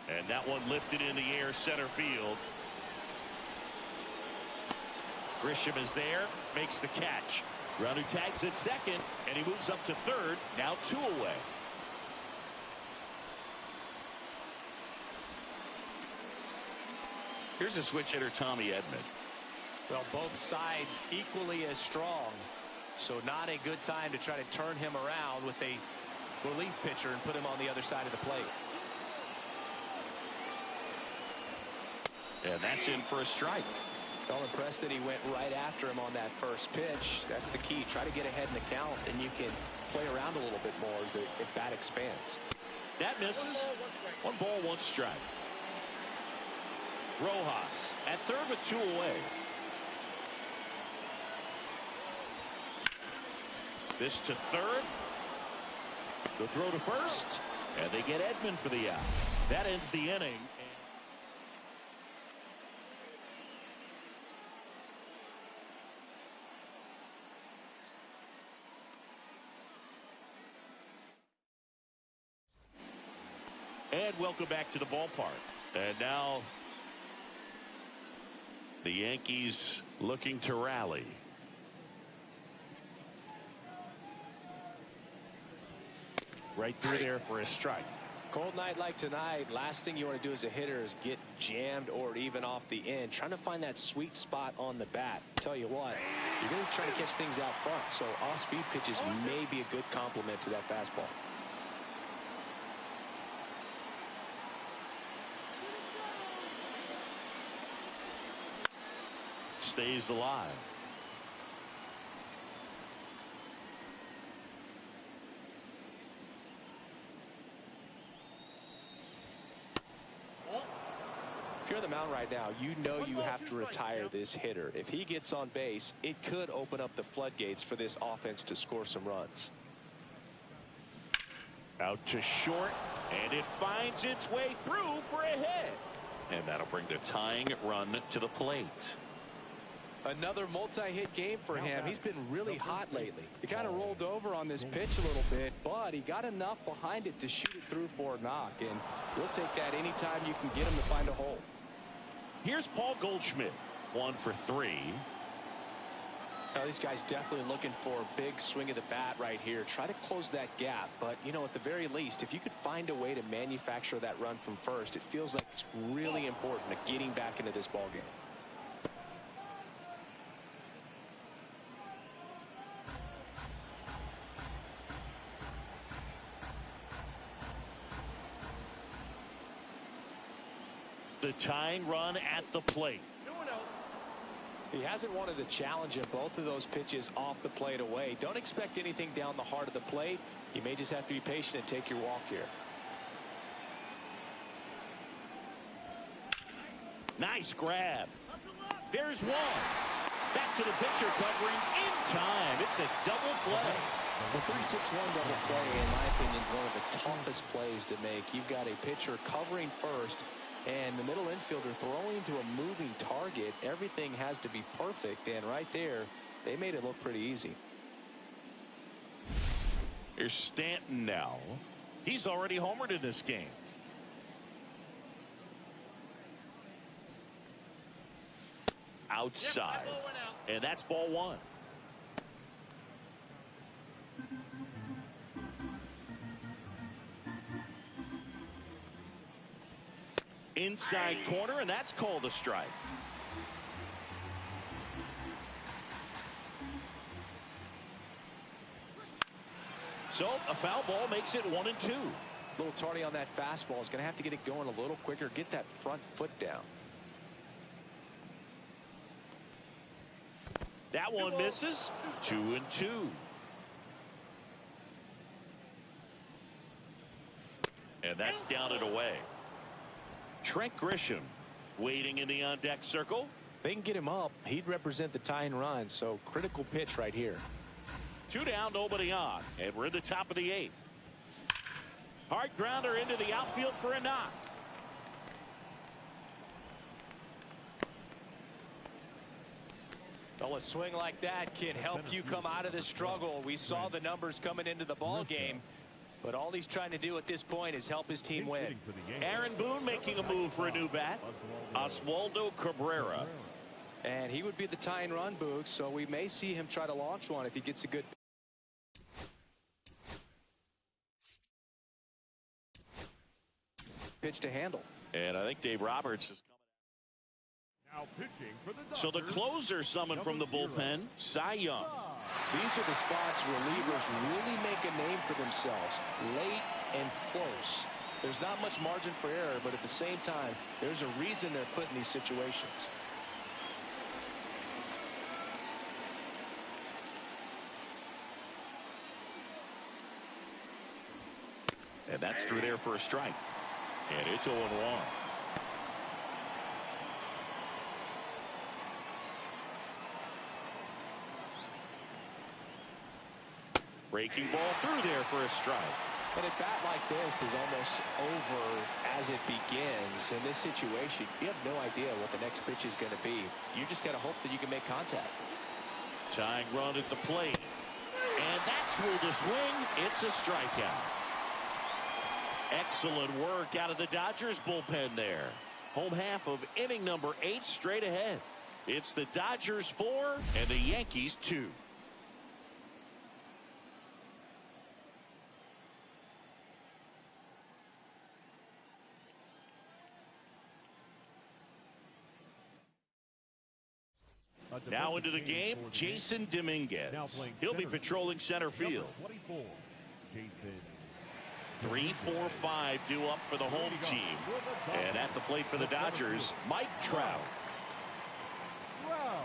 And that one lifted in the air, center field. Grisham is there, makes the catch. Runner tags at second, and he moves up to third. Now 2 away. Here's a switch hitter, Tommy Edman. Well, both sides equally as strong, so not a good time to try to turn him around with a relief pitcher and put him on the other side of the plate. And that's in for a strike. I'm impressed that he went right after him on that first pitch. That's the key. Try to get ahead in the count, and you can play around a little bit more as the bat expands. That misses. 1 ball, 1 strike. Rojas at third with 2 away. This to third. The throw to first. And they get Edman for the out. That ends the inning. And welcome back to the ballpark. And now the Yankees looking to rally. Right through there for a strike. Cold night like tonight, last thing you want to do as a hitter is get jammed or even off the end. Trying to find that sweet spot on the bat. Tell you what, you're going to try to catch things out front, so off-speed pitches may be a good complement to that fastball. Stays alive. If you're on the mound right now, you know you have to retire this hitter. If he gets on base, it could open up the floodgates for this offense to score some runs. Out to short, and it finds its way through for a hit. And that'll bring the tying run to the plate. Another multi-hit game for him. He's been really hot lately. He kind of rolled over on this pitch a little bit, but he got enough behind it to shoot it through for a knock, and we'll take that anytime you can get him to find a hole. Here's Paul Goldschmidt, 1 for 3. Now, these guys definitely looking for a big swing of the bat right here. Try to close that gap. But, you know, at the very least, if you could find a way to manufacture that run from first, it feels like it's really important to getting back into this ball game. The tying run at the plate. He hasn't wanted to challenge him. Both of those pitches off the plate away. Don't expect anything down the heart of the plate. You may just have to be patient and take your walk here. Nice grab. There's one. Back to the pitcher, covering in time. It's a double play. The 3-6-1 double play, in my opinion, is one of the toughest plays to make. You've got a pitcher covering first, and the middle infielder throwing to a moving target. Everything has to be perfect, and right there, they made it look pretty easy. Here's Stanton now. He's already homered in this game. Outside. And that's ball one. Inside corner, and that's called a strike. So a foul ball makes it 1-2. A little tardy on that fastball. Is going to have to get it going a little quicker. Get that front foot down. That one misses. 2-2. And that's down and away. Trent Grisham waiting in the on-deck circle. They can get him up. He'd represent the tying run, so critical pitch right here. 2 down, nobody on, and we're in the top of the 8th. Hard grounder into the outfield for a knock. Well, a swing like that can help you come out of the struggle. We saw the numbers coming into the ball game. But all he's trying to do at this point is help his team win. Aaron Boone making a move for a new bat. Oswaldo Cabrera. And he would be the tying run, Boog, so we may see him try to launch one if he gets a good pitch to handle. And I think Dave Roberts is Now pitching for the Dodgers. so the closer summoned from the bullpen, Cy Young. These are the spots relievers really make a name for themselves, late and close. There's not much margin for error, but at the same time, there's a reason they're put in these situations. And that's through there for a strike. And it's 0-1. Breaking ball through there for a strike. And a bat like this is almost over as it begins. In this situation, you have no idea what the next pitch is going to be. You just got to hope that you can make contact. Tying run at the plate. And that's through the swing. It's a strikeout. Excellent work out of the Dodgers bullpen there. Home half of inning number 8 straight ahead. It's the Dodgers 4 and the Yankees 2. Now into the game, Jason Dominguez. He'll be patrolling center field. 24, Jason. 3-4-5 due up for the home team. And at the plate for the Dodgers, Mike Trout. Wow.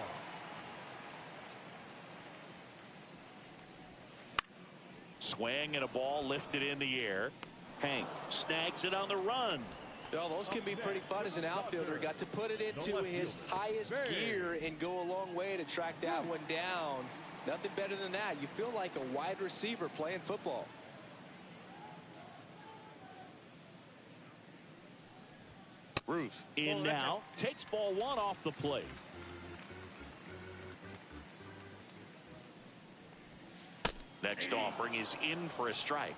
Swing and a ball lifted in the air. Hank snags it on the run. No, those can be pretty fun as an outfielder. Got to put it into his highest gear and go a long way to track that one down. Nothing better than that. You feel like a wide receiver playing football. Ruth in now. Takes ball 1 off the plate. Next offering is in for a strike.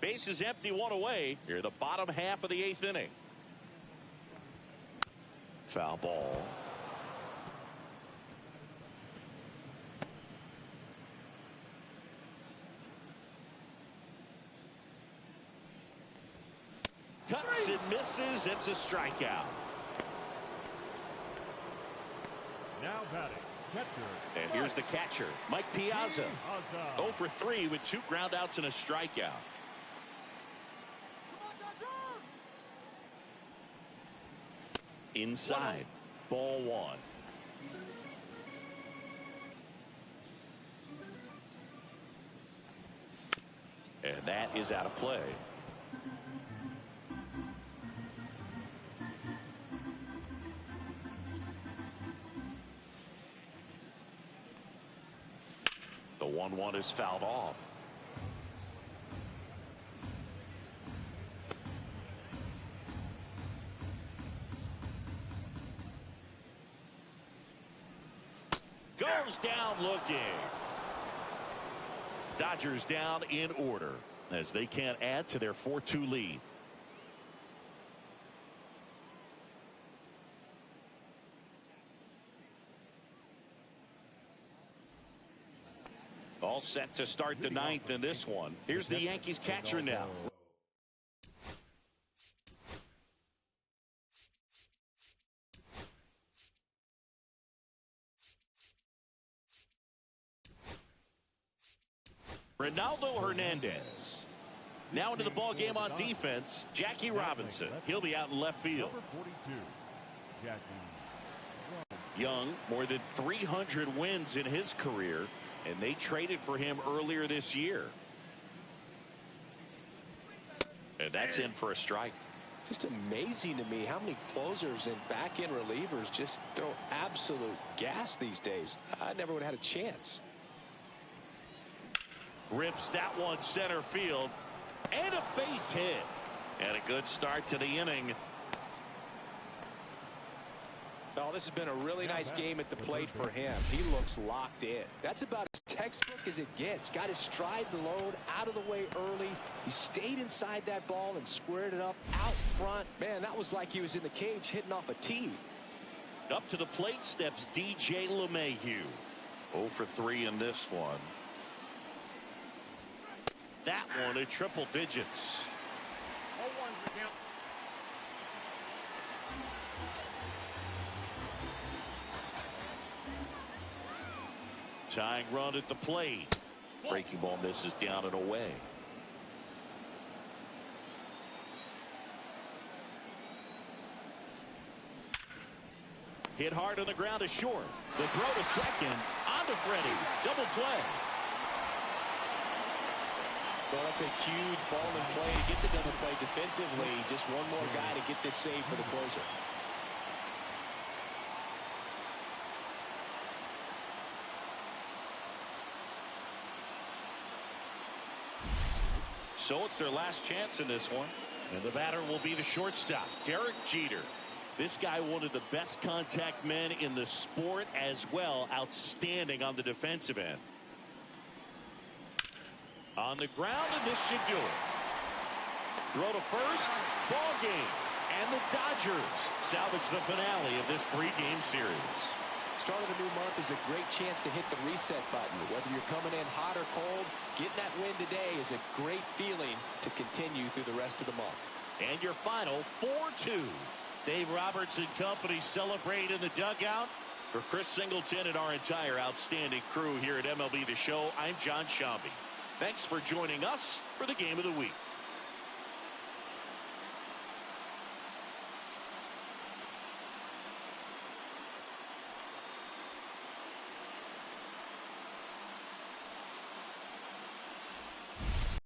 Base is empty, 1 away. Here the bottom half of the 8th inning. Foul ball. Cuts and misses. It's a strikeout. Now batting, catcher. And here's the catcher, Mike Piazza. 0 for 3 with 2 groundouts and a strikeout. Inside, ball 1. And that is out of play. The 1-1 is fouled off. Goes down looking. Dodgers down in order as they can't add to their 4-2 lead. All set to start the 9th in this one. Here's the Yankees catcher now. Ronaldo Hernandez. Now into the ball game on defense, Jackie Robinson. He'll be out in left field. Number 42, Jackie. Young, more than 300 wins in his career, and they traded for him earlier this year. And that's in for a strike. Just amazing to me how many closers and back-end relievers just throw absolute gas these days. I never would have had a chance. Rips that one center field, and a base hit. And a good start to the inning. Oh, this has been a really nice game at the plate for him. He looks locked in. That's about as textbook as it gets. Got his stride and load out of the way early. He stayed inside that ball and squared it up out front. Man, that was like he was in the cage hitting off a tee. Up to the plate steps DJ LeMahieu. 0 for 3 in this one. That one in triple digits. 0-1's the count. Tying run at the plate. Breaking ball misses down and away. Hit hard on the ground to short. The throw to second. On to Freddie. Double play. Well, that's a huge ball in play to get the double play defensively. Just one more guy to get this save for the closer. So it's their last chance in this one. And the batter will be the shortstop, Derek Jeter. This guy, one of the best contact men in the sport as well. Outstanding on the defensive end. On the ground, and this should do it. Throw to first, ball game. And the Dodgers salvage the finale of this 3-game series. Start of the new month is a great chance to hit the reset button. Whether you're coming in hot or cold, getting that win today is a great feeling to continue through the rest of the month. And your final 4-2. Dave Roberts and company celebrate in the dugout. For Chris Singleton and our entire outstanding crew here at MLB The Show, I'm John Shambi. Thanks for joining us for the Game of the Week.